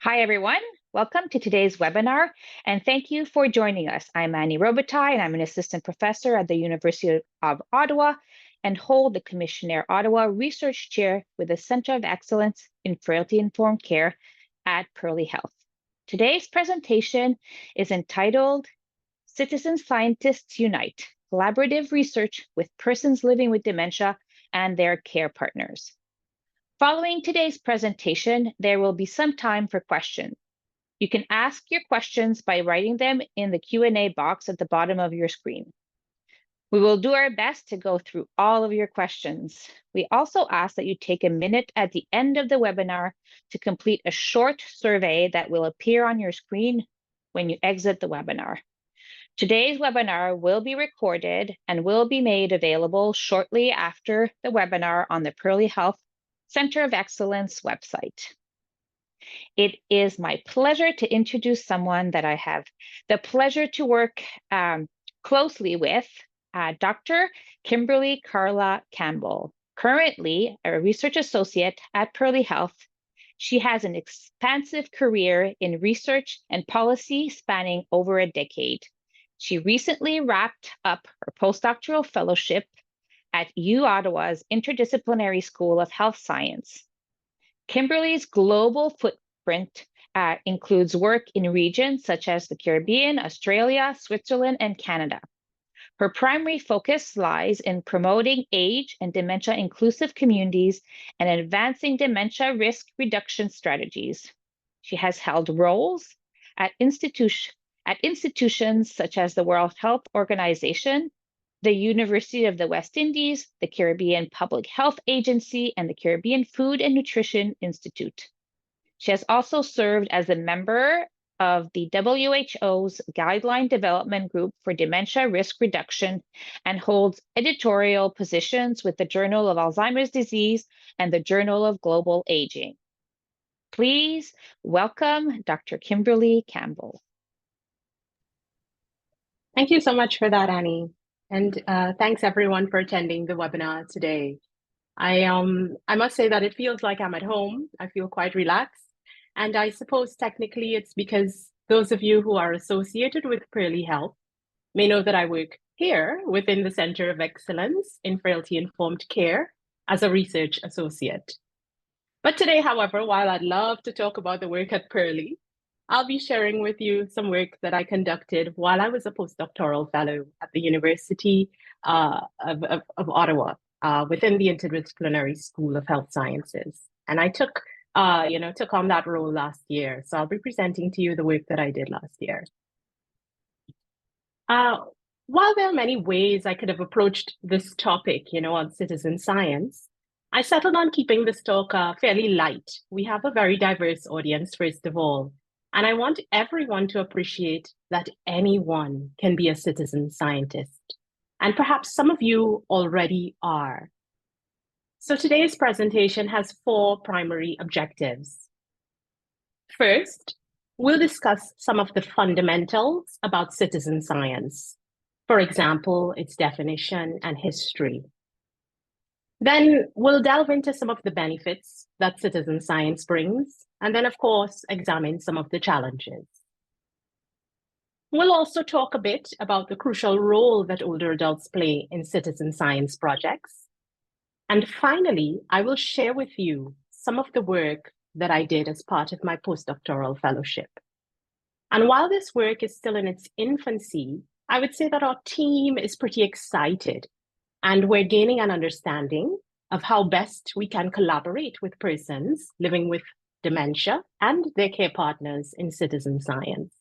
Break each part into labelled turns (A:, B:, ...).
A: Hi, everyone. Welcome to today's webinar, and thank you for joining us. I'm Annie Robitaille, and I'm an assistant professor at the University of Ottawa and hold the Commissionaire Ottawa Research Chair with the Centre of Excellence in Frailty-Informed Care at Pearly Health. Today's presentation is entitled Citizen Scientists Unite, Collaborative Research with Persons Living with Dementia and Their Care Partners. Following today's presentation, there will be some time for questions. You can ask your questions by writing them in the Q&A box at the bottom of your screen. We will do our best to go through all of your questions. We also ask that you take a minute at the end of the webinar to complete a short survey that will appear on your screen when you exit the webinar. Today's webinar will be recorded and will be made available shortly after the webinar on the Pearly Health Center of Excellence website. It is my pleasure to introduce someone that I have the pleasure to work closely with, Dr. Kimberly Carla Campbell, currently a research associate at Pearly Health. She has an expansive career in research and policy spanning over a decade. She recently wrapped up her postdoctoral fellowship at U Ottawa's Interdisciplinary School of Health Science. Kimberly's global footprint includes work in regions such as the Caribbean, Australia, Switzerland, and Canada. Her primary focus lies in promoting age and dementia inclusive communities and advancing dementia risk reduction strategies. She has held roles at institutions such as the World Health Organization, the University of the West Indies, the Caribbean Public Health Agency, and the Caribbean Food and Nutrition Institute. She has also served as a member of the WHO's Guideline Development Group for Dementia Risk Reduction and holds editorial positions with the Journal of Alzheimer's Disease and the Journal of Global Aging. Please welcome Dr. Kimberly Campbell.
B: Thank you so much for that, Annie. And thanks everyone for attending the webinar today. I must say that it feels like I'm at home. I feel quite relaxed. And I suppose technically it's because those of you who are associated with Pearly Health may know that I work here within the Center of Excellence in Frailty-Informed Care as a research associate. But today, however, while I'd love to talk about the work at Pearly, I'll be sharing with you some work that I conducted while I was a postdoctoral fellow at the University of Ottawa within the Interdisciplinary School of Health Sciences. And I took on that role last year. So I'll be presenting to you the work that I did last year. While there are many ways I could have approached this topic, on citizen science, I settled on keeping this talk fairly light. We have a very diverse audience, first of all. And I want everyone to appreciate that anyone can be a citizen scientist. And perhaps some of you already are. So today's presentation has 4 primary objectives. First, we'll discuss some of the fundamentals about citizen science. For example, its definition and history. Then we'll delve into some of the benefits that citizen science brings, and then, of course, examine some of the challenges. We'll also talk a bit about the crucial role that older adults play in citizen science projects. And finally, I will share with you some of the work that I did as part of my postdoctoral fellowship. And while this work is still in its infancy, I would say that our team is pretty excited. And we're gaining an understanding of how best we can collaborate with persons living with dementia and their care partners in citizen science.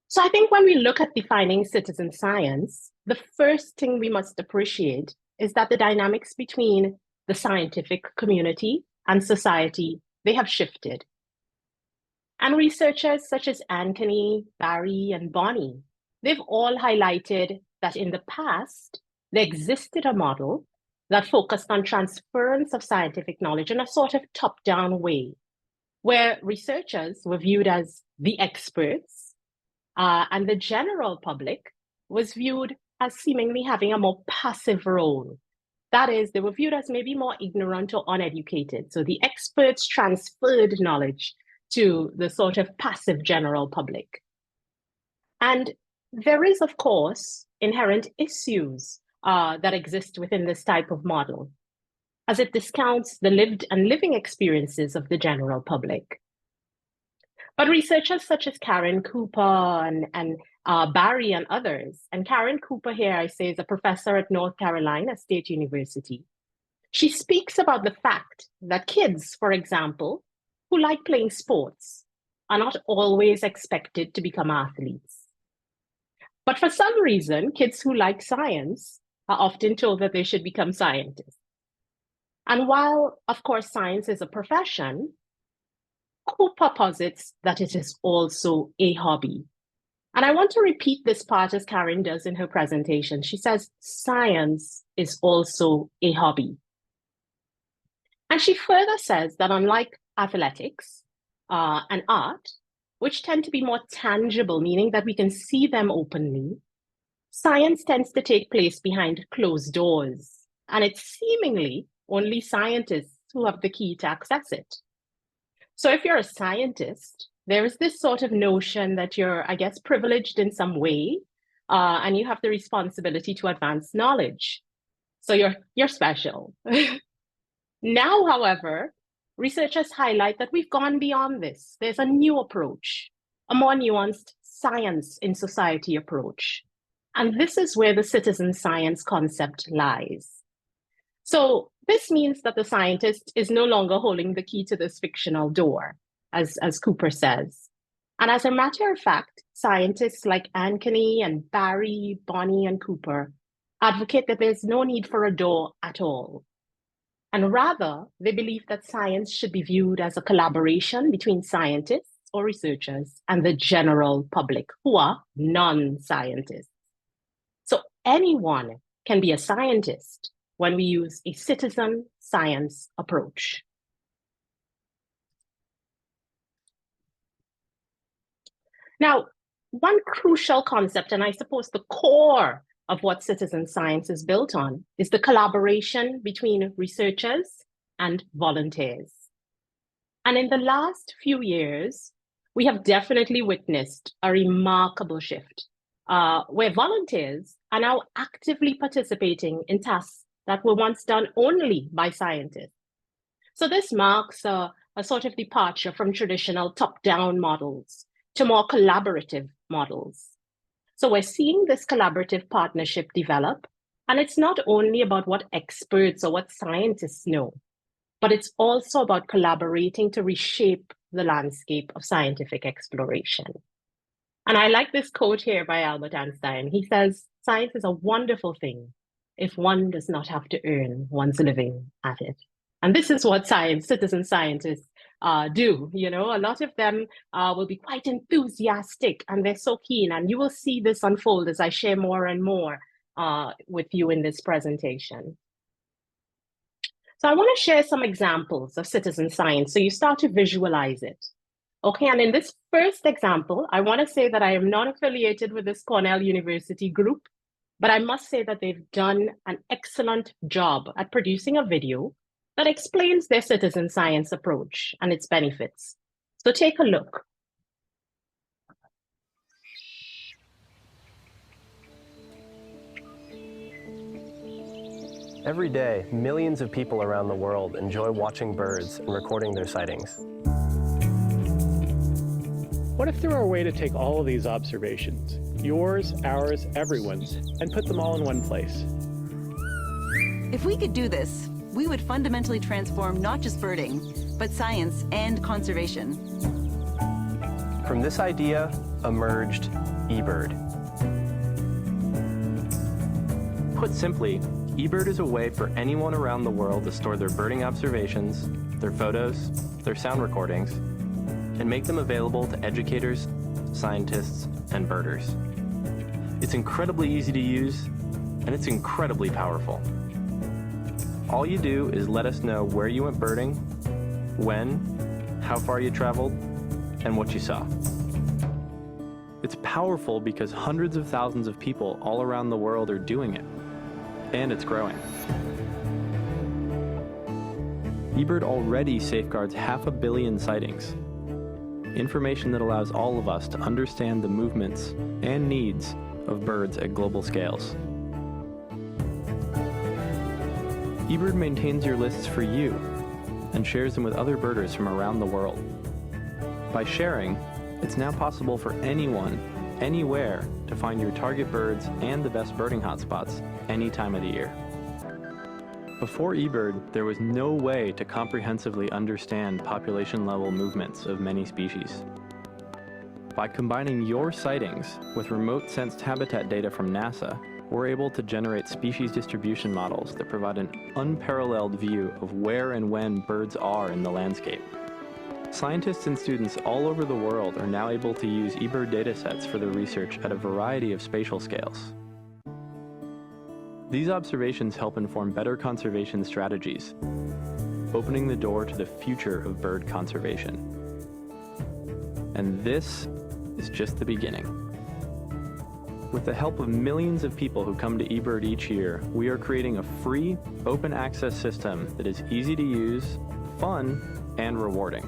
B: So I think when we look at defining citizen science, the first thing we must appreciate is that the dynamics between the scientific community and society, they have shifted. And researchers such as Anthony, Barry, and Bonnie, they've all highlighted that in the past, there existed a model that focused on transference of scientific knowledge in a sort of top-down way, where researchers were viewed as the experts, and the general public was viewed as seemingly having a more passive role, That is, they were viewed as maybe more ignorant or uneducated. So the experts transferred knowledge to the sort of passive general public. And there is, of course, inherent issues that exist within this type of model, as it discounts the lived and living experiences of the general public. But researchers such as Karen Cooper and Barry and others, and Karen Cooper here, I say, is a professor at North Carolina State University. She speaks about the fact that kids, for example, who like playing sports are not always expected to become athletes. But for some reason, kids who like science are often told that they should become scientists. And while, of course, science is a profession, Cooper posits that it is also a hobby. And I want to repeat this part as Karen does in her presentation. She says, science is also a hobby. And she further says that unlike athletics and art, which tend to be more tangible, meaning that we can see them openly, science tends to take place behind closed doors. And it's seemingly only scientists who have the key to access it. So if you're a scientist, there is this sort of notion that you're, I guess, privileged in some way, and you have the responsibility to advance knowledge. So you're special. Now, however, researchers highlight that we've gone beyond this. There's a new approach, a more nuanced science in society approach. And this is where the citizen science concept lies. So this means that the scientist is no longer holding the key to this fictional door, as Cooper says. And as a matter of fact, scientists like Ankeny and Barry, Bonnie, and Cooper advocate that there's no need for a door at all. And rather, they believe that science should be viewed as a collaboration between scientists or researchers and the general public, who are non-scientists. So anyone can be a scientist when we use a citizen science approach. Now, one crucial concept, and I suppose the core of what citizen science is built on, is the collaboration between researchers and volunteers. And in the last few years, we have definitely witnessed a remarkable shift where volunteers are now actively participating in tasks that were once done only by scientists. So this marks a sort of departure from traditional top-down models to more collaborative models. So we're seeing this collaborative partnership develop, and it's not only about what experts or what scientists know, but it's also about collaborating to reshape the landscape of scientific exploration. And I like this quote here by Albert Einstein. He says, "Science is a wonderful thing if one does not have to earn one's living at it." And this is what citizen scientists do. You know, a lot of them will be quite enthusiastic and they're so keen. And you will see this unfold as I share more and more with you in this presentation. So I want to share some examples of citizen science so you start to visualize it. Okay, and in this first example, I want to say that I am not affiliated with this Cornell University group, but I must say that they've done an excellent job at producing a video that explains their citizen science approach and its benefits. So take a look.
C: Every day, millions of people around the world enjoy watching birds and recording their sightings.
D: What if there were a way to take all of these observations, yours, ours, everyone's, and put them all in one place?
E: If we could do this, we would fundamentally transform not just birding, but science and conservation.
C: From this idea emerged eBird. Put simply, eBird is a way for anyone around the world to store their birding observations, their photos, their sound recordings, and make them available to educators, scientists, and birders. It's incredibly easy to use, and it's incredibly powerful. All you do is let us know where you went birding, when, how far you traveled, and what you saw. It's powerful because hundreds of thousands of people all around the world are doing it, and it's growing. eBird already safeguards 500 million sightings. Information that allows all of us to understand the movements and needs of birds at global scales. eBird maintains your lists for you and shares them with other birders from around the world. By sharing, it's now possible for anyone, anywhere, to find your target birds and the best birding hotspots any time of the year. Before eBird, there was no way to comprehensively understand population-level movements of many species. By combining your sightings with remote-sensed habitat data from NASA, we're able to generate species distribution models that provide an unparalleled view of where and when birds are in the landscape. Scientists and students all over the world are now able to use eBird datasets for their research at a variety of spatial scales. These observations help inform better conservation strategies, opening the door to the future of bird conservation. And this is just the beginning. With the help of millions of people who come to eBird each year, we are creating a free, open access system that is easy to use, fun, and rewarding.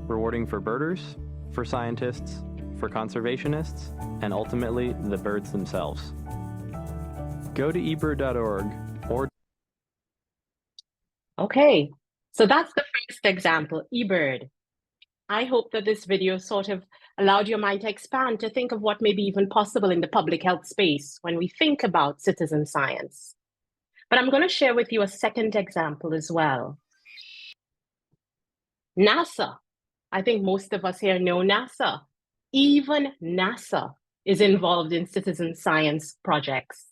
C: Rewarding for birders, for scientists, for conservationists, and ultimately the birds themselves. Go to ebird.org or...
B: Okay, so that's the first example, eBird. I hope that this video sort of allowed your mind to expand to think of what may be even possible in the public health space when we think about citizen science. But I'm going to share with you a second example as well. NASA. I think most of us here know NASA. Even NASA is involved in citizen science projects.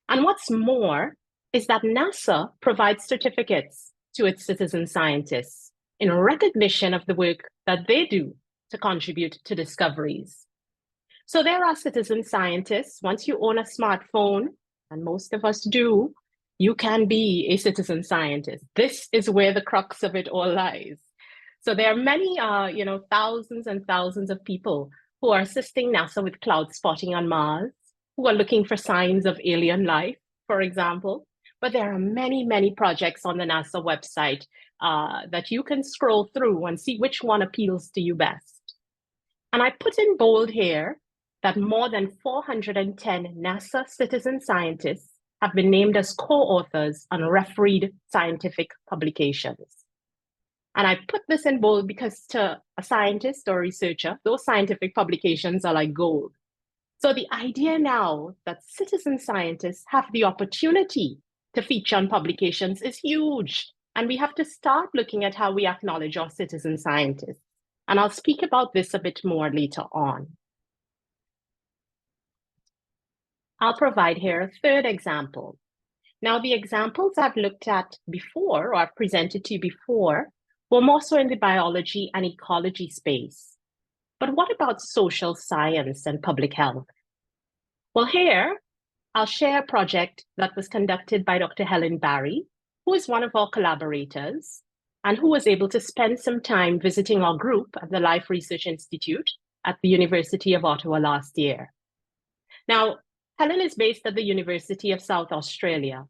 B: And what's more is that NASA provides certificates to its citizen scientists in recognition of the work that they do to contribute to discoveries. So there are citizen scientists. Once you own a smartphone, and most of us do, you can be a citizen scientist. This is where the crux of it all lies. So there are many, thousands and thousands of people who are assisting NASA with cloud spotting on Mars, who are looking for signs of alien life, for example. But there are many, many projects on the NASA website that you can scroll through and see which one appeals to you best. And I put in bold here that more than 410 NASA citizen scientists have been named as co-authors on refereed scientific publications. And I put this in bold because to a scientist or researcher, those scientific publications are like gold. So the idea now that citizen scientists have the opportunity to feature on publications is huge. And we have to start looking at how we acknowledge our citizen scientists. And I'll speak about this a bit more later on. I'll provide here a third example. Now, the examples I've looked at before, or I've presented to you before, were more so in the biology and ecology space. But what about social science and public health? Well, here, I'll share a project that was conducted by Dr. Helen Barry, who is one of our collaborators, and who was able to spend some time visiting our group at the Life Research Institute at the University of Ottawa last year. Now, Helen is based at the University of South Australia,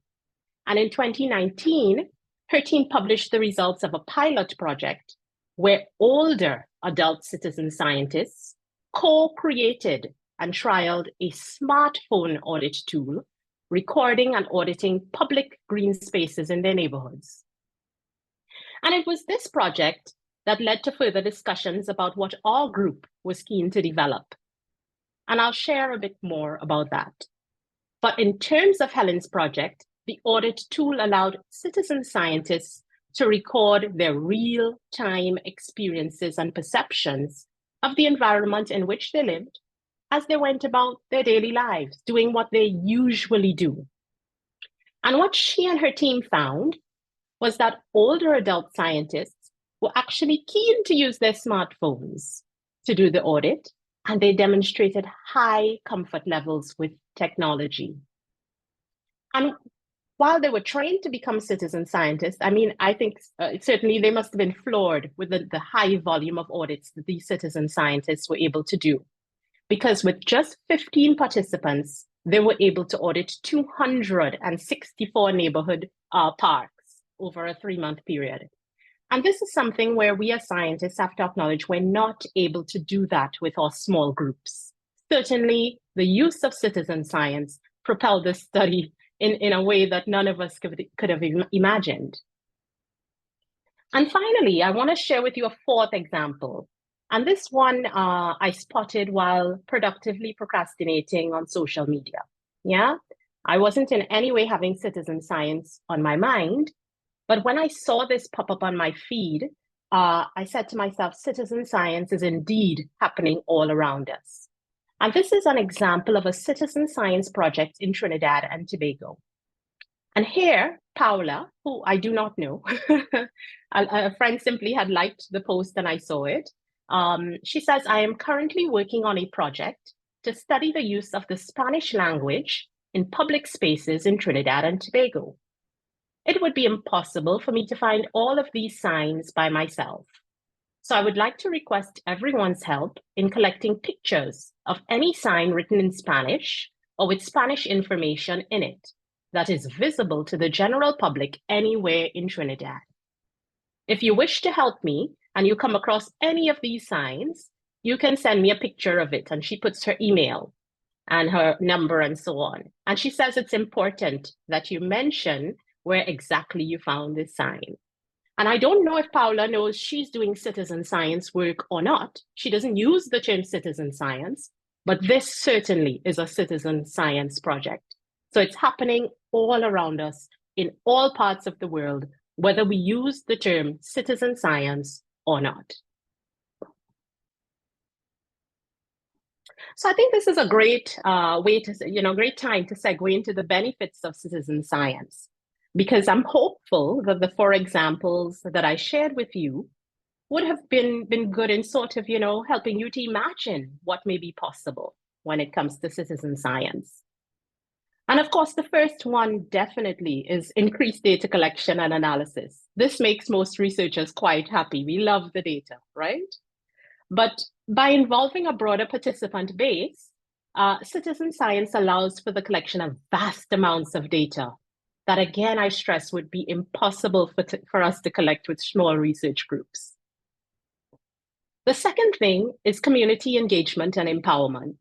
B: and in 2019, her team published the results of a pilot project where older adult citizen scientists co-created and trialed a smartphone audit tool, recording and auditing public green spaces in their neighborhoods. And it was this project that led to further discussions about what our group was keen to develop. And I'll share a bit more about that. But in terms of Helen's project, the audit tool allowed citizen scientists to record their real-time experiences and perceptions of the environment in which they lived as they went about their daily lives, doing what they usually do. And what she and her team found was that older adult scientists were actually keen to use their smartphones to do the audit, and they demonstrated high comfort levels with technology. And while they were trained to become citizen scientists, I think certainly they must have been floored with the high volume of audits that these citizen scientists were able to do. Because with just 15 participants, they were able to audit 264 neighborhood parks over a 3-month period. And this is something where we as scientists have to acknowledge we're not able to do that with our small groups. Certainly, the use of citizen science propelled this study in a way that none of us could have imagined. And finally, I want to share with you a fourth example. And this one I spotted while productively procrastinating on social media. Yeah, I wasn't in any way having citizen science on my mind, but when I saw this pop up on my feed, I said to myself, citizen science is indeed happening all around us. And this is an example of a citizen science project in Trinidad and Tobago. And here, Paula, who I do not know, a friend simply had liked the post and I saw it. She says, I am currently working on a project to study the use of the Spanish language in public spaces in Trinidad and Tobago. It would be impossible for me to find all of these signs by myself. So I would like to request everyone's help in collecting pictures of any sign written in Spanish or with Spanish information in it that is visible to the general public anywhere in Trinidad. If you wish to help me and you come across any of these signs, you can send me a picture of it. And she puts her email and her number and so on. And she says it's important that you mention where exactly you found this sign. And I don't know if Paula knows she's doing citizen science work or not. She doesn't use the term citizen science, but this certainly is a citizen science project. So it's happening all around us in all parts of the world, whether we use the term citizen science or not. So I think this is a great way to, great time to segue into the benefits of citizen science, because I'm hopeful that the 4 examples that I shared with you would have been good in sort of, helping you to imagine what may be possible when it comes to citizen science. And of course, the first one definitely is increased data collection and analysis. This makes most researchers quite happy. We love the data, right? But by involving a broader participant base, citizen science allows for the collection of vast amounts of data that, again, I stress would be impossible for us to collect with small research groups. The second thing is community engagement and empowerment.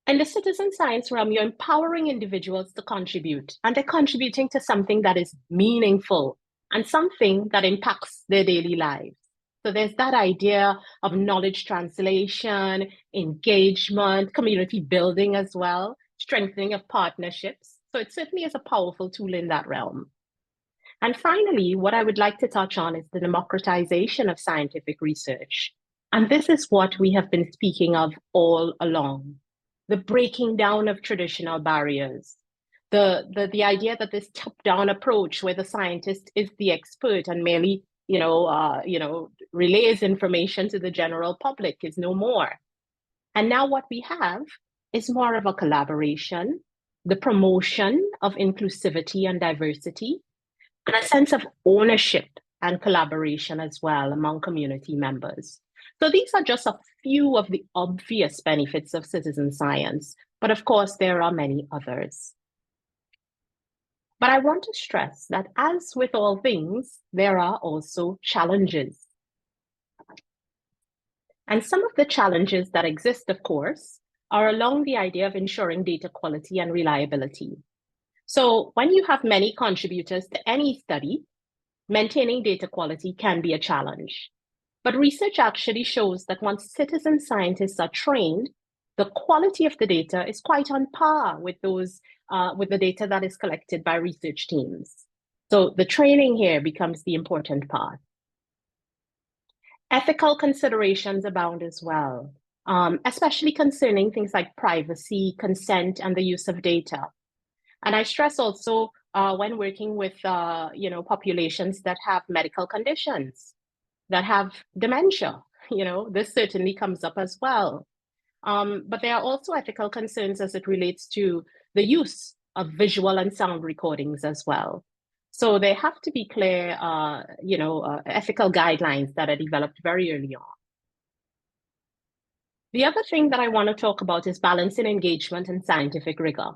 B: In the citizen science realm, you're empowering individuals to contribute, and they're contributing to something that is meaningful and something that impacts their daily lives. So there's that idea of knowledge translation, engagement, community building as well, strengthening of partnerships. So it certainly is a powerful tool in that realm. And finally, what I would like to touch on is the democratization of scientific research. And this is what we have been speaking of all along. The breaking down of traditional barriers, the idea that this top-down approach where the scientist is the expert and merely relays information to the general public is no more. And now what we have is more of a collaboration, the promotion of inclusivity and diversity, and a sense of ownership and collaboration as well among community members. So these are just a few of the obvious benefits of citizen science, but of course there are many others. But I want to stress that as with all things, there are also challenges. And some of the challenges that exist, of course, are along the idea of ensuring data quality and reliability. So when you have many contributors to any study, maintaining data quality can be a challenge. But research actually shows that once citizen scientists are trained, the quality of the data is quite on par with with the data that is collected by research teams. So the training here becomes the important part. Ethical considerations abound as well, especially concerning things like privacy, consent, and the use of data. And I stress also when working with populations that have medical conditions, that have dementia, this certainly comes up as well. But there are also ethical concerns as it relates to the use of visual and sound recordings as well. So there have to be clear, ethical guidelines that are developed very early on. The other thing that I want to talk about is balancing engagement and scientific rigor.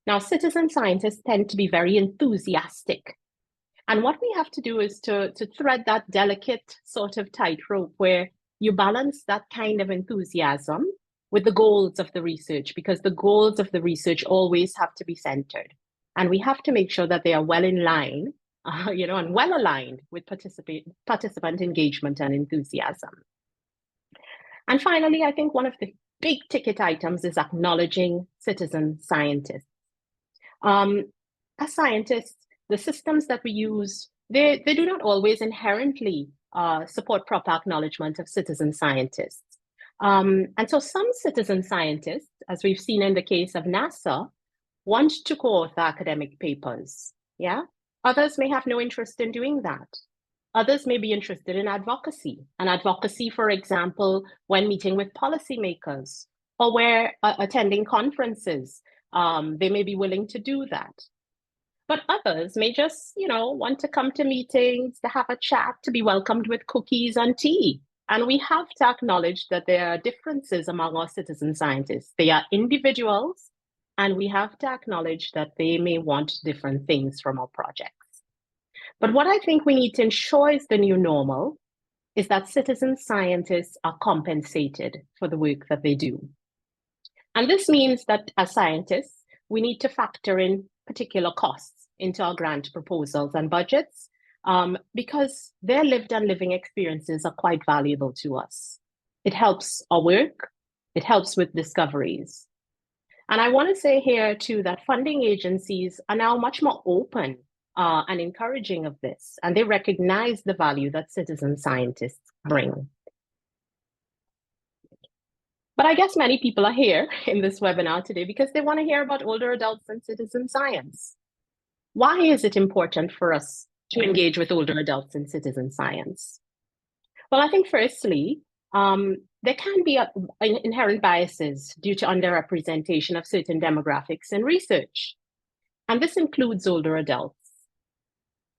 B: Now, citizen scientists tend to be very enthusiastic And what we have to do is to thread that delicate sort of tightrope where you balance that kind of enthusiasm with the goals of the research, because the goals of the research always have to be centered. And we have to make sure that they are well in line, and well aligned with participant engagement and enthusiasm. And finally, I think one of the big ticket items is acknowledging citizen scientists. As scientists, the systems that we use, they do not always inherently support proper acknowledgement of citizen scientists. And so some citizen scientists, as we've seen in the case of NASA, want to co-author academic papers, yeah? Others may have no interest in doing that. Others may be interested in advocacy, for example, when meeting with policymakers or where attending conferences, they may be willing to do that. But others may just, want to come to meetings, to have a chat, to be welcomed with cookies and tea. And we have to acknowledge that there are differences among our citizen scientists. They are individuals, and we have to acknowledge that they may want different things from our projects. But what I think we need to ensure is the new normal is that citizen scientists are compensated for the work that they do. And this means that as scientists, we need to factor in particular costs into our grant proposals and budgets, because their lived and living experiences are quite valuable to us. It helps our work, it helps with discoveries. And I want to say here too that funding agencies are now much more open and encouraging of this, and they recognize the value that citizen scientists bring. But I guess many people are here in this webinar today because they want to hear about older adults and citizen science. Why is it important for us to engage with older adults in citizen science? Well, I think firstly, there can be inherent biases due to underrepresentation of certain demographics in research. And this includes older adults.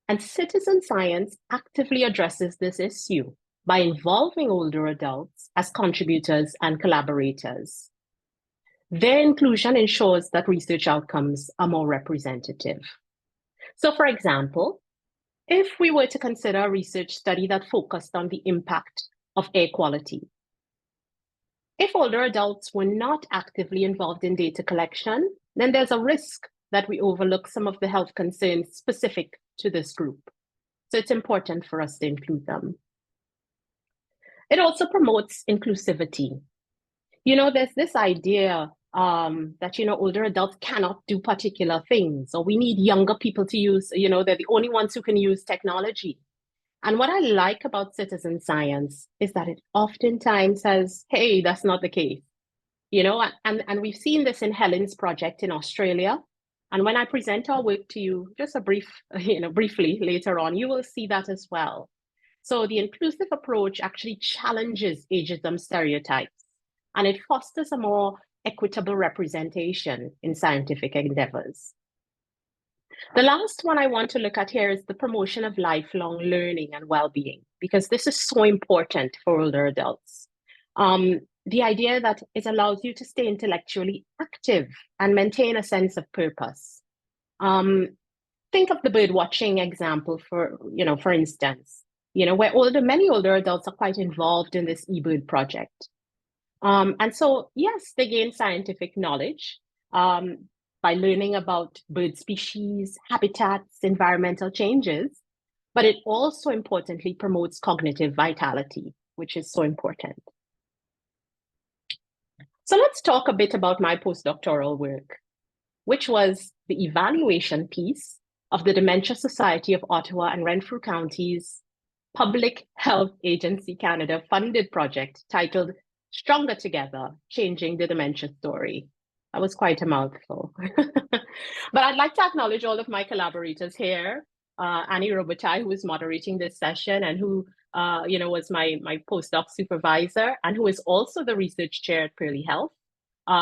B: And citizen science actively addresses this issue by involving older adults as contributors and collaborators. Their inclusion ensures that research outcomes are more representative. So for example, if we were to consider a research study that focused on the impact of air quality, if older adults were not actively involved in data collection, then there's a risk that we overlook some of the health concerns specific to this group. So it's important for us to include them. It also promotes inclusivity. There's this idea that, older adults cannot do particular things, or we need younger people to use, they're the only ones who can use technology. And what I like about citizen science is that it oftentimes says, hey, that's not the case. And we've seen this in Helen's project in Australia. And when I present our work to you, just briefly later on, you will see that as well. So the inclusive approach actually challenges ageism stereotypes, and it fosters a more equitable representation in scientific endeavors. The last one I want to look at here is the promotion of lifelong learning and well-being, because this is so important for older adults. The idea that it allows you to stay intellectually active and maintain a sense of purpose. Think of the bird watching example for instance, where many older adults are quite involved in this eBird project. And so, yes, they gain scientific knowledge by learning about bird species, habitats, environmental changes, but it also importantly promotes cognitive vitality, which is so important. So let's talk a bit about my postdoctoral work, which was the evaluation piece of the Dementia Society of Ottawa and Renfrew County's Public Health Agency Canada funded project titled Stronger Together, Changing the Dementia Story. That was quite a mouthful. But I'd like to acknowledge all of my collaborators here. Annie Robitaille, who is moderating this session and who was my postdoc supervisor and who is also the research chair at Pearly Health.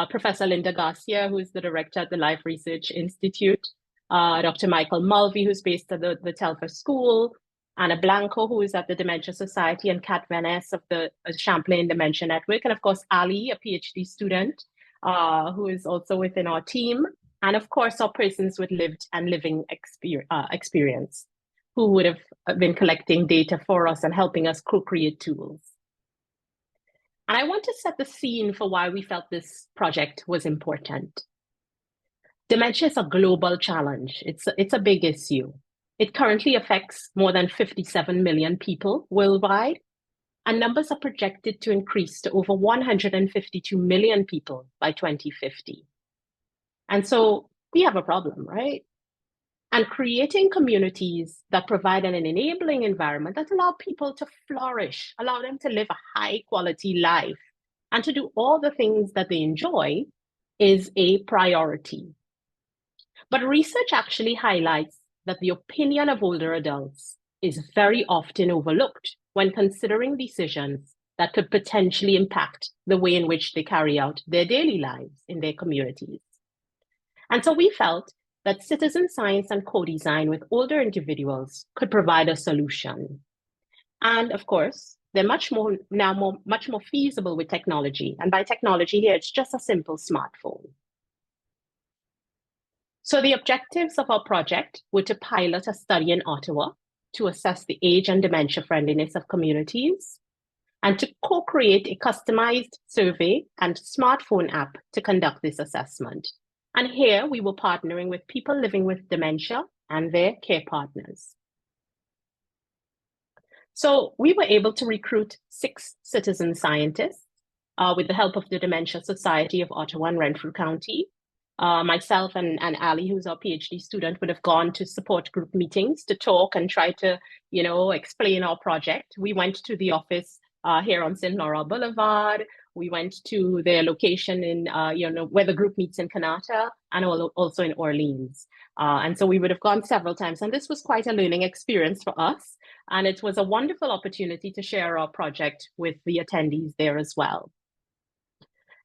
B: Professor Linda Garcia, who is the director at the Life Research Institute. Dr. Michael Mulvey, who's based at the Telfer School. Anna Blanco, who is at the Dementia Society, and Kat Van Ness of the Champlain Dementia Network. And of course, Ali, a PhD student, who is also within our team. And of course, our persons with lived and living experience. who would have been collecting data for us and helping us co-create tools. And I want to set the scene for why we felt this project was important. Dementia is a global challenge. It's a big issue. It currently affects more than 57 million people worldwide, and numbers are projected to increase to over 152 million people by 2050. And so we have a problem, right? And creating communities that provide an enabling environment that allow people to flourish, allow them to live a high quality life, and to do all the things that they enjoy is a priority. But research actually highlights that the opinion of older adults is very often overlooked when considering decisions that could potentially impact the way in which they carry out their daily lives in their communities. And so we felt that citizen science and co-design with older individuals could provide a solution. And of course, they're much more feasible with technology. And by technology here, it's just a simple smartphone. So the objectives of our project were to pilot a study in Ottawa to assess the age and dementia friendliness of communities, and to co-create a customized survey and smartphone app to conduct this assessment. And here we were partnering with people living with dementia and their care partners. So we were able to recruit 6 citizen scientists with the help of the Dementia Society of Ottawa and Renfrew County. Myself and Ali, who's our PhD student, would have gone to support group meetings to talk and try to, explain our project. We went to the office here on St. Laurent Boulevard. We went to their location in, where the group meets in Kanata, and also in Orleans. And so we would have gone several times. And this was quite a learning experience for us. And it was a wonderful opportunity to share our project with the attendees there as well.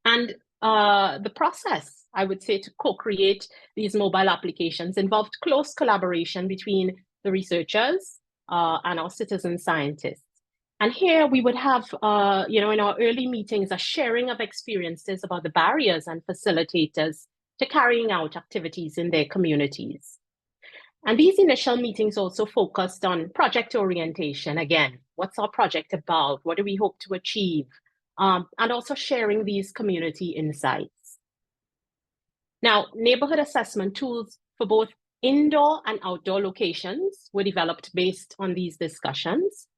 B: And the process, I would say, to co-create these mobile applications involved close collaboration between the researchers and our citizen scientists. And here we would have, in our early meetings, a sharing of experiences about the barriers and facilitators to carrying out activities in their communities. And these initial meetings also focused on project orientation. Again, what's our project about? What do we hope to achieve? And also sharing these community insights. Now, neighborhood assessment tools for both indoor and outdoor locations were developed based on these discussions.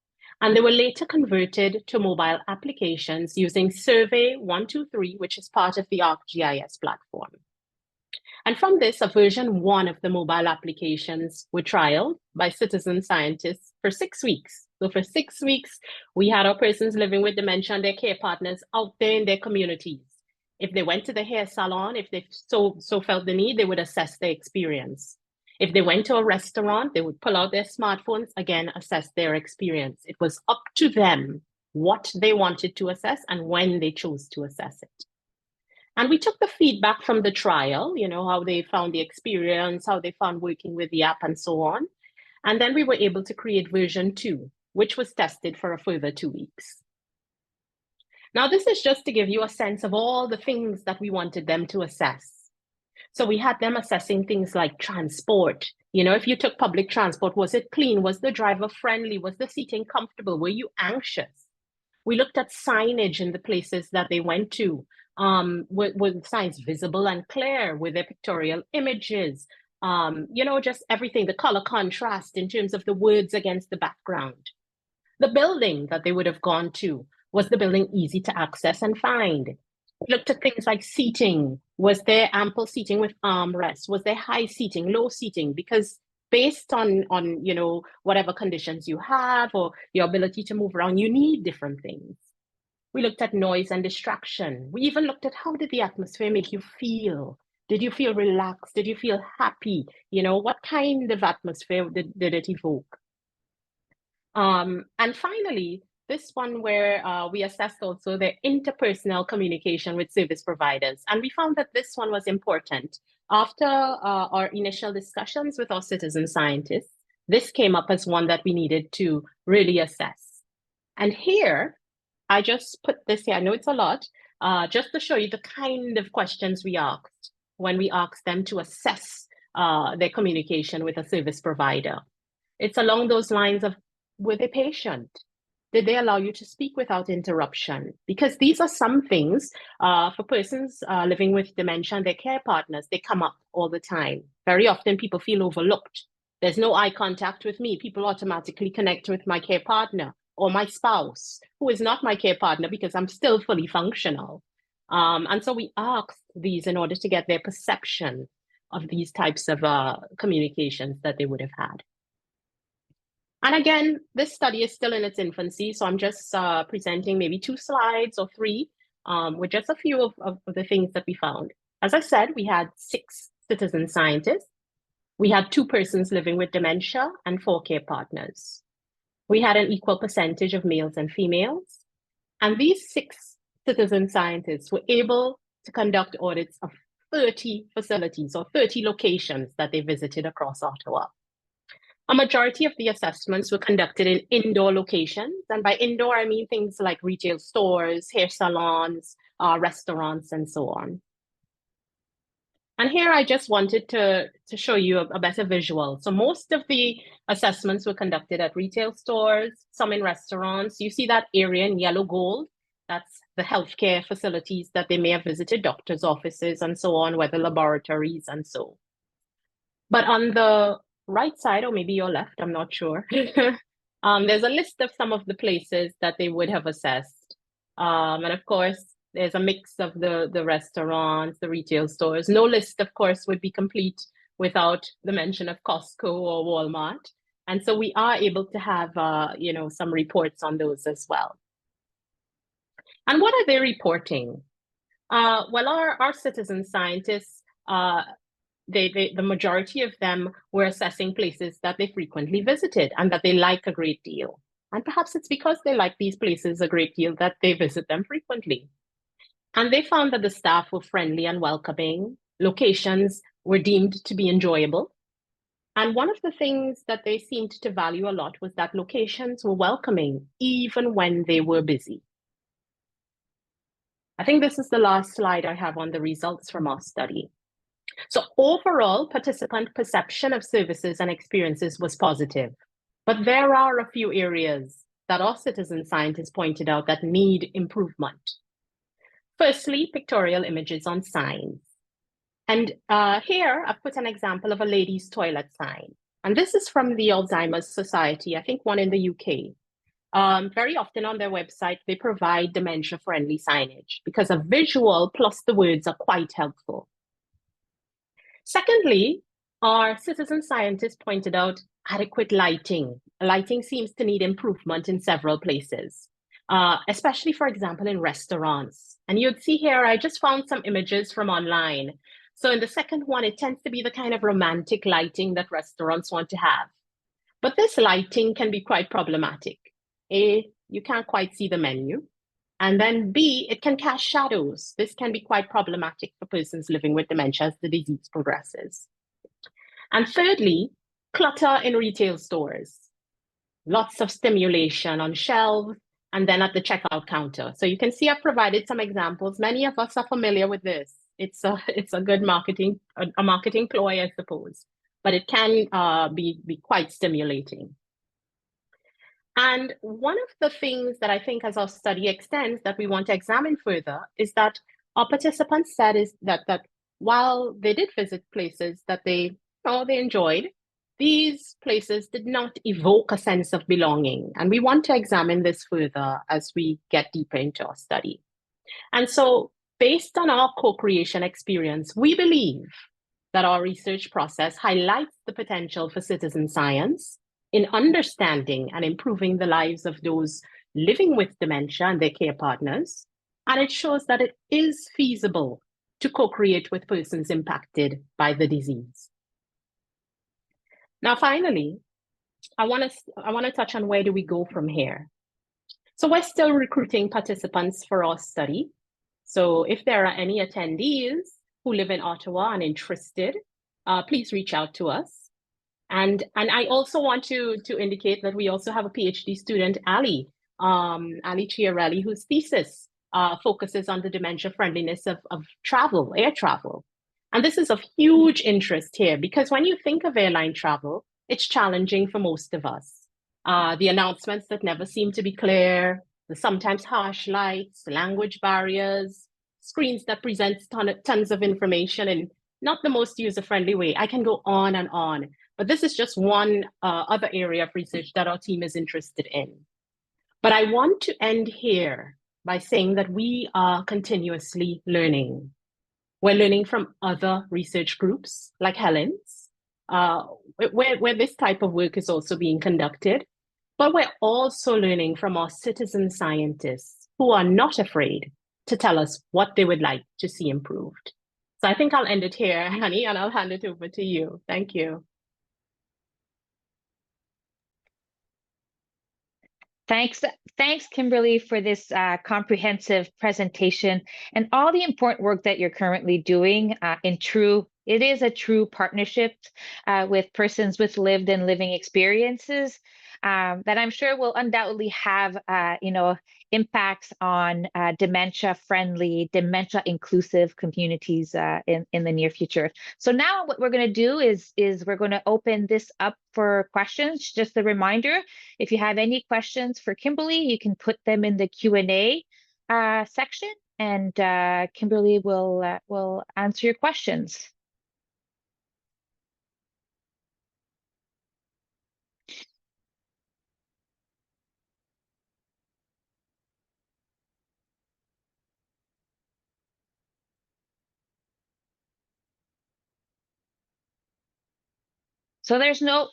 B: And they were later converted to mobile applications using Survey 123, which is part of the ArcGIS platform. And from this, a version 1 of the mobile applications were trialed by citizen scientists for 6 weeks. So for 6 weeks, we had our persons living with dementia and their care partners out there in their communities. If they went to the hair salon, if they so felt the need, they would assess their experience. If they went to a restaurant, they would pull out their smartphones, again, assess their experience. It was up to them what they wanted to assess and when they chose to assess it. And we took the feedback from the trial, how they found the experience, how they found working with the app and so on. And then we were able to create version 2, which was tested for a further 2 weeks. Now, this is just to give you a sense of all the things that we wanted them to assess. So we had them assessing things like transport. If you took public transport, was it clean? Was the driver friendly? Was the seating comfortable? Were you anxious? We looked at signage in the places that they went to. Were the signs visible and clear? Were there pictorial images? Just everything, the color contrast in terms of the words against the background. The building that they would have gone to, was the building easy to access and find? We looked at things like seating. Was there ample seating with armrests? Was there high seating, low seating? Because based on whatever conditions you have or your ability to move around, you need different things. We looked at noise and distraction. We even looked at how did the atmosphere make you feel? Did you feel relaxed? Did you feel happy? What kind of atmosphere did it evoke? And finally, this one where we assessed also the interpersonal communication with service providers. And we found that this one was important. After our initial discussions with our citizen scientists, this came up as one that we needed to really assess. And here, I just put this here, I know it's a lot, just to show you the kind of questions we asked when we asked them to assess their communication with a service provider. It's along those lines of, were they patient? Did they allow you to speak without interruption? Because these are some things for persons living with dementia and their care partners, they come up all the time. Very often people feel overlooked. There's no eye contact with me. People automatically connect with my care partner or my spouse, who is not my care partner because I'm still fully functional. And so we asked these in order to get their perception of these types of communications that they would have had. And again, this study is still in its infancy, so I'm just presenting maybe 2 slides or 3 with just a few of the things that we found. As I said, we had 6 citizen scientists. We had 2 persons living with dementia and 4 care partners. We had an equal percentage of males and females. And these 6 citizen scientists were able to conduct audits of 30 facilities or 30 locations that they visited across Ottawa. A majority of the assessments were conducted in indoor locations. And by indoor, I mean things like retail stores, hair salons, restaurants, and so on. And here I just wanted to show you a better visual. So most of the assessments were conducted at retail stores, some in restaurants. You see that area in yellow gold? That's the healthcare facilities that they may have visited, doctors' offices and so on, whether laboratories and so. But on the right side, or maybe your left, I'm not sure, there's a list of some of the places that they would have assessed. And of course, there's a mix of the restaurants, the retail stores. No list, of course, would be complete without the mention of Costco or Walmart. And so we are able to have, some reports on those as well. And what are they reporting? Well, our citizen scientists, the majority of them were assessing places that they frequently visited and that they like a great deal. And perhaps it's because they like these places a great deal that they visit them frequently. And they found that the staff were friendly and welcoming. Locations were deemed to be enjoyable. And one of the things that they seemed to value a lot was that locations were welcoming, even when they were busy. I think this is the last slide I have on the results from our study. So overall, participant perception of services and experiences was positive. But there are a few areas that our citizen scientists pointed out that need improvement. Firstly, pictorial images on signs. And here I've put an example of a ladies' toilet sign. And this is from the Alzheimer's Society, I think one in the UK. Very often on their website, they provide dementia-friendly signage because a visual plus the words are quite helpful. Secondly, our citizen scientists pointed out adequate lighting. Lighting seems to need improvement in several places, especially, for example, in restaurants. And you'd see here, I just found some images from online. So in the second one, it tends to be the kind of romantic lighting that restaurants want to have. But this lighting can be quite problematic. A, you can't quite see the menu. And then B, it can cast shadows. This can be quite problematic for persons living with dementia as the disease progresses. And thirdly, clutter in retail stores. Lots of stimulation on shelves and then at the checkout counter. So you can see I've provided some examples. Many of us are familiar with this. It's a good marketing ploy, I suppose, but it can be quite stimulating. And one of the things that I think as our study extends that we want to examine further is that our participants said is that while they did visit places that they enjoyed, these places did not evoke a sense of belonging. And we want to examine this further as we get deeper into our study. And so based on our co-creation experience, we believe that our research process highlights the potential for citizen science in understanding and improving the lives of those living with dementia and their care partners. And it shows that it is feasible to co-create with persons impacted by the disease. Now, finally, I want to touch on where do we go from here. So we're still recruiting participants for our study. So if there are any attendees who live in Ottawa and interested, please reach out to us. And I also want to indicate that we also have a PhD student, Ali Chiarelli, whose thesis focuses on the dementia friendliness of travel, air travel. And this is of huge interest here because when you think of airline travel, it's challenging for most of us. The announcements that never seem to be clear, the sometimes harsh lights, language barriers, screens that present tons of information in not the most user-friendly way. I can go on and on, but this is just one other area of research that our team is interested in. But I want to end here by saying that we are continuously learning. We're learning from other research groups like Helen's, where this type of work is also being conducted. But we're also learning from our citizen scientists who are not afraid to tell us what they would like to see improved. So I think I'll end it here, Honey, and I'll hand it over to you. Thank you.
A: Thanks, Kimberly, for this comprehensive presentation and all the important work that you're currently doing. It is a true partnership with persons with lived and living experiences that I'm sure will undoubtedly have, impacts on dementia-friendly, dementia-inclusive communities in the near future. So now what we're going to do is we're going to open this up for questions. Just a reminder, if you have any questions for Kimberly, you can put them in the Q&A section, and Kimberly will answer your questions. So there's no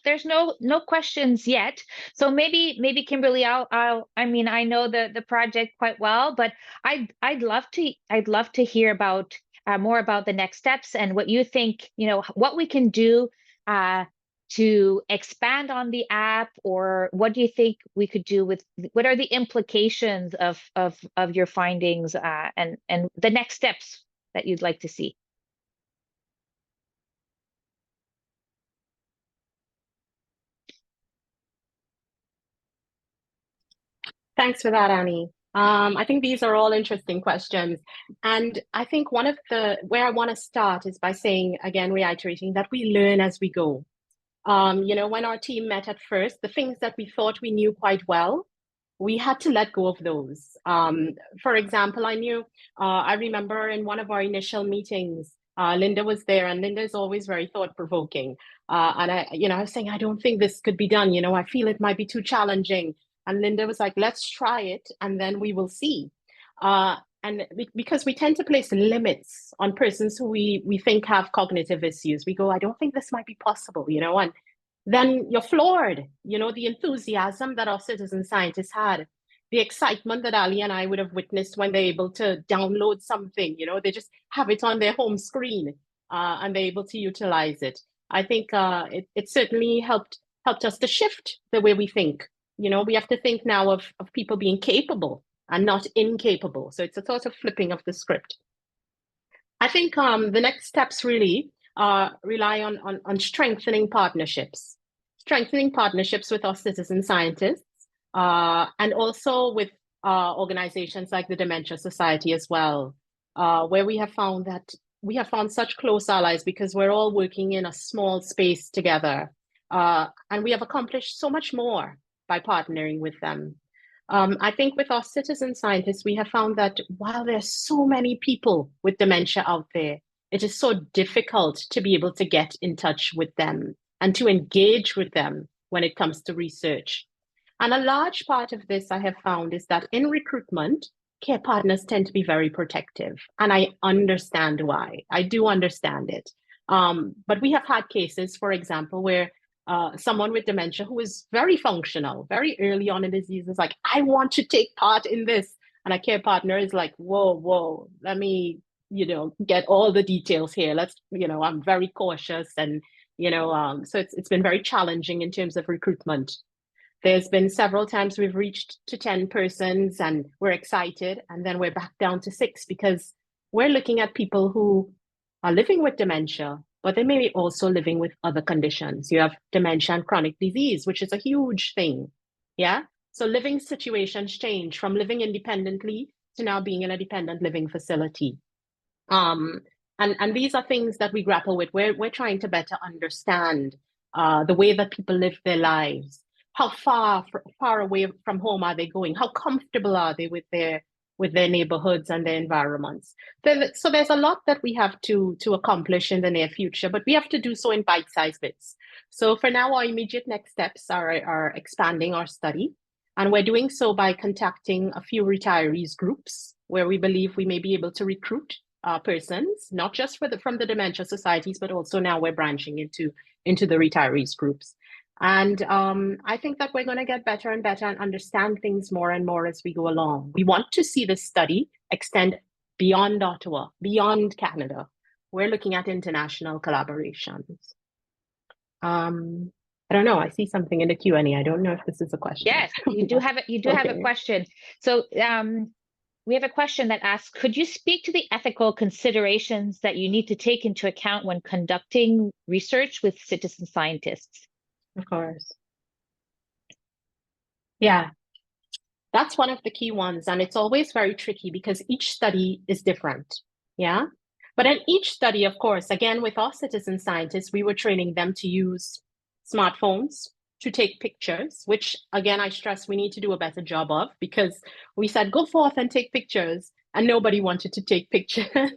A: questions yet. So maybe Kimberly, I know the project quite well, but I'd love to hear about more about the next steps and what you think, what we can do to expand on the app, or what do you think we could do with, what are the implications of your findings and the next steps that you'd like to see?
B: Thanks for that, Annie. I think these are all interesting questions. And I think where I want to start is by saying, again, reiterating that we learn as we go. When our team met at first, the things that we thought we knew quite well, we had to let go of those. For example, I remember in one of our initial meetings, Linda was there, and Linda is always very thought-provoking. And I was saying, I don't think this could be done. I feel it might be too challenging. And Linda was like, let's try it, and then we will see. And because we tend to place limits on persons who we think have cognitive issues, we go, I don't think this might be possible, and then you're floored. The enthusiasm that our citizen scientists had, the excitement that Ali and I would have witnessed when they're able to download something, they just have it on their home screen and they're able to utilize it. I think it certainly helped us to shift the way we think. We have to think now of people being capable and not incapable. So it's a sort of flipping of the script. I think the next steps really rely on strengthening partnerships with our citizen scientists and also with organizations like the Dementia Society as well, where we have found such close allies because we're all working in a small space together. And we have accomplished so much more by partnering with them. I think with our citizen scientists, we have found that while there's so many people with dementia out there, it is so difficult to be able to get in touch with them and to engage with them when it comes to research. And a large part of this I have found is that in recruitment, care partners tend to be very protective. And I understand why. I do understand it. But we have had cases, for example, where someone with dementia who is very functional, very early on in the disease is like, I want to take part in this. And a care partner is like, whoa, let me, get all the details here. I'm very cautious. And, so it's been very challenging in terms of recruitment. There's been several times we've reached to 10 persons and we're excited. And then we're back down to 6 because we're looking at people who are living with dementia, but they may be also living with other conditions. You have dementia and chronic disease, which is a huge thing. Yeah. So living situations change from living independently to now being in a dependent living facility. And these are things that we grapple with. We're trying to better understand the way that people live their lives. How far away from home are they going? How comfortable are they with their neighborhoods and their environments? So there's a lot that we have to accomplish in the near future, but we have to do so in bite-sized bits. So for now, our immediate next steps are expanding our study. And we're doing so by contacting a few retirees groups where we believe we may be able to recruit persons, not just from the dementia societies, but also now we're branching into the retirees groups. And I think that we're going to get better and better and understand things more and more as we go along. We want to see this study extend beyond Ottawa, beyond Canada. We're looking at international collaborations. I don't know. I see something in the Q&A. I don't know if this is a question.
A: Yes, you do have it. You do have a question. So we have a question that asks, could you speak to the ethical considerations that you need to take into account when conducting research with citizen scientists?
B: Of course. Yeah, that's one of the key ones. And it's always very tricky because each study is different. Yeah. But in each study, of course, again, with our citizen scientists, we were training them to use smartphones to take pictures, which, again, I stress we need to do a better job of, because we said, go forth and take pictures, and nobody wanted to take pictures.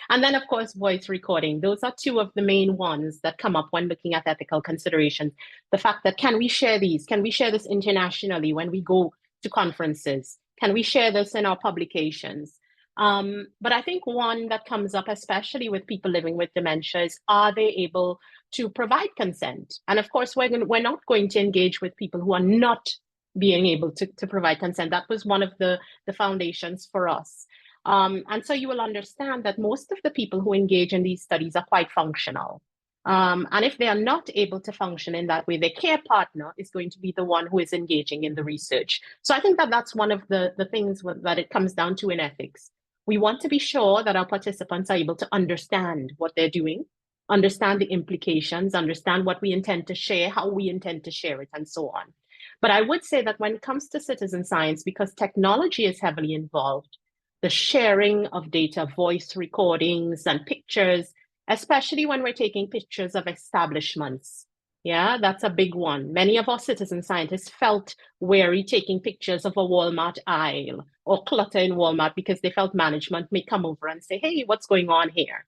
B: And then, of course, voice recording. Those are two of the main ones that come up when looking at ethical considerations. The fact that, can we share these? Can we share this internationally when we go to conferences? Can we share this in our publications? But I think one that comes up, especially with people living with dementia, is, are they able to provide consent? And of course, we're not going to engage with people who are not being able to provide consent. That was one of the foundations for us. And so you will understand that most of the people who engage in these studies are quite functional. And if they are not able to function in that way, their care partner is going to be the one who is engaging in the research. So I think that that's one of the things that it comes down to in ethics. We want to be sure that our participants are able to understand what they're doing, understand the implications, understand what we intend to share, how we intend to share it, and so on. But I would say that when it comes to citizen science, because technology is heavily involved, the sharing of data, voice recordings and pictures, especially when we're taking pictures of establishments. Yeah, that's a big one. Many of our citizen scientists felt wary taking pictures of a Walmart aisle or clutter in Walmart because they felt management may come over and say, hey, what's going on here?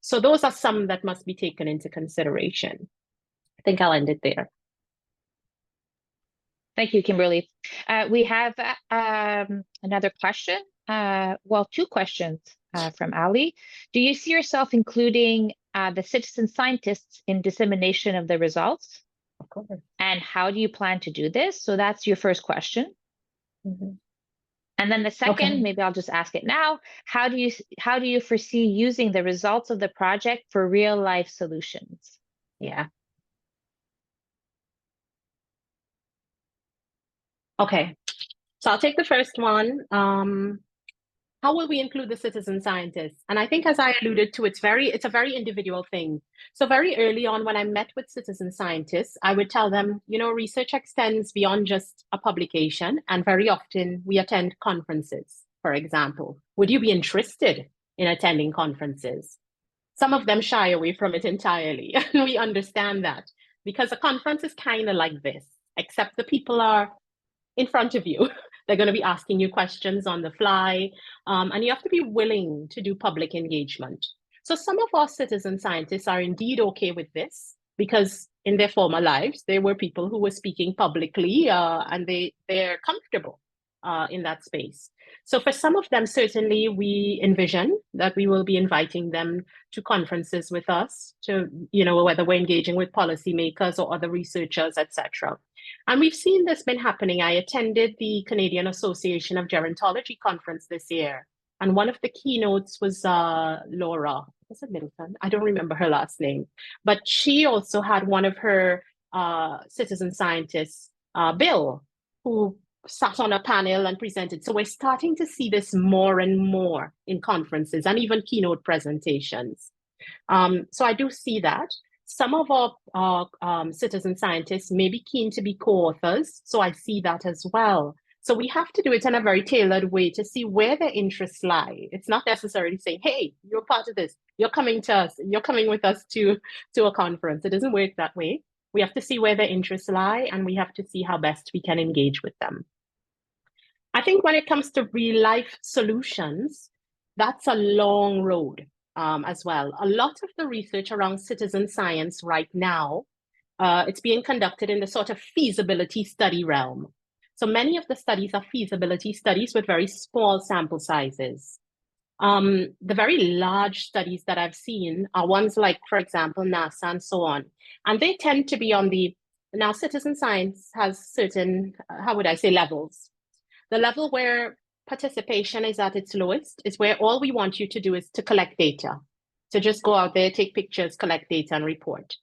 B: So those are some that must be taken into consideration. I think I'll end it there.
A: Thank you, Kimberly. We have another question. Well, two questions from Ali. Do you see yourself including the citizen scientists in dissemination of the results?
B: Of course.
A: And how do you plan to do this? So that's your first question.
B: Mm-hmm.
A: And then the second,
B: Okay.
A: maybe I'll just ask it now. How do you foresee using the results of the project for real life solutions?
B: Yeah. Okay. So I'll take the first one. How will we include the citizen scientists? And I think, as I alluded to, it's a very individual thing. So very early on, when I met with citizen scientists, I would tell them, research extends beyond just a publication. And very often we attend conferences, for example. Would you be interested in attending conferences? Some of them shy away from it entirely. And we understand that, because a conference is kind of like this, except the people are in front of you. They're going to be asking you questions on the fly, and you have to be willing to do public engagement. So some of our citizen scientists are indeed okay with this, because in their former lives, they were people who were speaking publicly, and they're comfortable in that space. So for some of them, certainly we envision that we will be inviting them to conferences with us, to, whether we're engaging with policymakers or other researchers, etc. And we've seen this been happening. I attended the Canadian Association of Gerontology conference this year, and one of the keynotes was Laura. Was it Middleton? I don't remember her last name, but she also had one of her citizen scientists, Bill, who sat on a panel and presented. So we're starting to see this more and more in conferences and even keynote presentations. So I do see that. Some of our citizen scientists may be keen to be co-authors, so I see that as well. So we have to do it in a very tailored way to see where their interests lie. It's not necessarily saying, hey, you're part of this, you're coming to us, you're coming with us to a conference. It doesn't work that way. We have to see where their interests lie, and we have to see how best we can engage with them. I think when it comes to real life solutions, that's a long road as well. A lot of the research around citizen science right now, it's being conducted in the sort of feasibility study realm. So many of the studies are feasibility studies with very small sample sizes. The very large studies that I've seen are ones like, for example, NASA and so on. And they tend to be on now citizen science has certain, how would I say, levels. The level where participation is at its lowest is where all we want you to do is to collect data. So just go out there, take pictures, collect data, and report.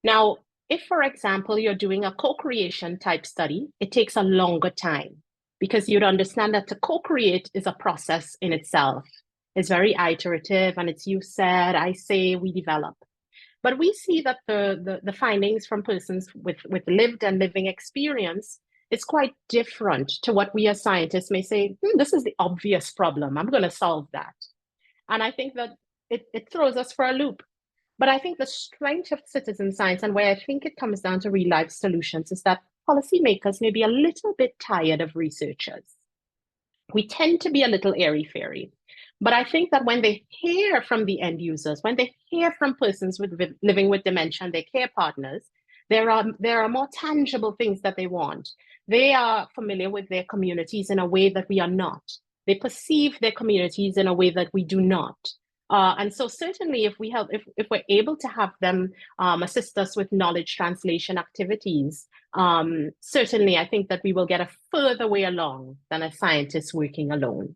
B: Now, if, for example, you're doing a co-creation type study, it takes a longer time because you'd understand that to co-create is a process in itself. It's very iterative, and it's you said, I say, we develop. But we see that the findings from persons with lived and living experience is quite different to what we as scientists may say, this is the obvious problem, I'm going to solve that. And I think that it throws us for a loop. But I think the strength of citizen science, and where I think it comes down to real life solutions, is that policymakers may be a little bit tired of researchers. We tend to be a little airy-fairy. But I think that when they hear from the end users, when they hear from persons living with dementia and their care partners, there are more tangible things that they want. They are familiar with their communities in a way that we are not. They perceive their communities in a way that we do not. And so certainly if we're able to have them assist us with knowledge translation activities, certainly I think that we will get a further way along than a scientist working alone.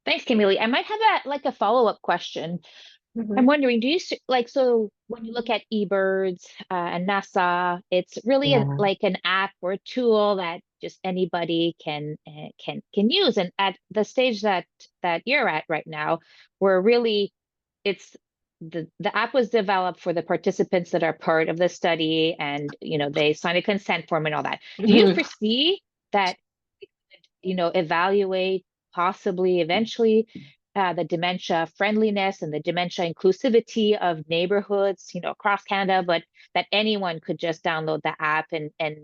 A: Thanks, Kimberly. I might have a follow-up question.
B: Mm-hmm.
A: I'm wondering, do you so when you look at eBirds and NASA, it's really like an app or a tool that just anybody can use. And at the stage that you're at right now, where really it's the app was developed for the participants that are part of the study, and they sign a consent form and all that. Do you foresee that evaluate possibly eventually the dementia friendliness and the dementia inclusivity of neighborhoods, across Canada, but that anyone could just download the app and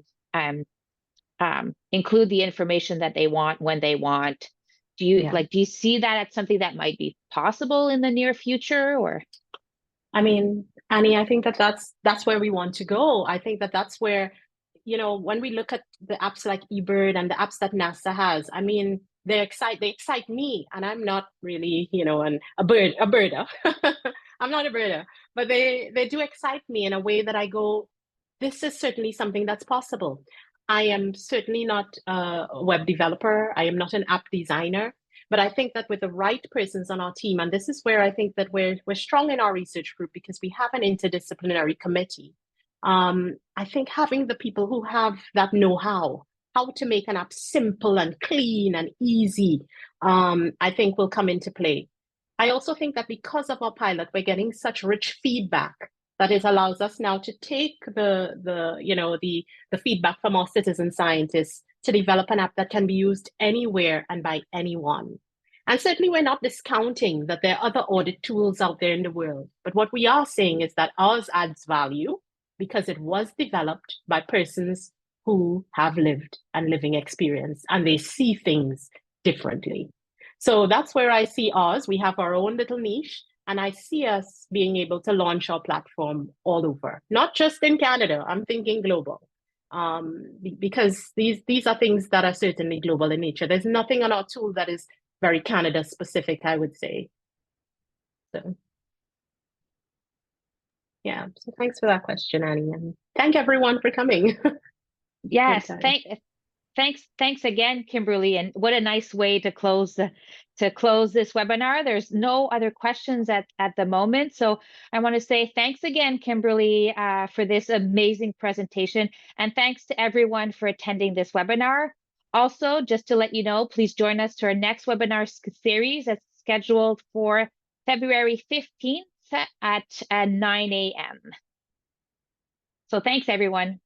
A: include the information that they want when they want? Do you see that as something that might be possible in the near future? Or
B: I mean, Annie, I think that that's where we want to go. I think that that's where, when we look at the apps like eBird and the apps that NASA has, I mean, they excite me, and I'm not really, a birder. I'm not a birder, but they do excite me in a way that I go, this is certainly something that's possible. I am certainly not a web developer. I am not an app designer, but I think that with the right persons on our team, and this is where I think that we're strong in our research group because we have an interdisciplinary committee. I think having the people who have that know-how, how to make an app simple and clean and easy, I think will come into play. I also think that because of our pilot, we're getting such rich feedback that it allows us now to take the feedback from our citizen scientists to develop an app that can be used anywhere and by anyone. And certainly we're not discounting that there are other audit tools out there in the world. But what we are saying is that ours adds value because it was developed by persons who have lived and living experience, and they see things differently. So that's where I see ours. We have our own little niche, and I see us being able to launch our platform all over, not just in Canada. I'm thinking global, because these are things that are certainly global in nature. There's nothing on our tool that is very Canada specific, I would say. So, yeah. So thanks for that question, Annie, and thank everyone for coming.
A: yes, thanks again, Kimberly. And what a nice way to close this webinar. There's no other questions at the moment. So I want to say thanks again, Kimberly, for this amazing presentation. And thanks to everyone for attending this webinar. Also, just to let you know, please join us to our next webinar series that's scheduled for February 15th at 9 a.m. So thanks, everyone.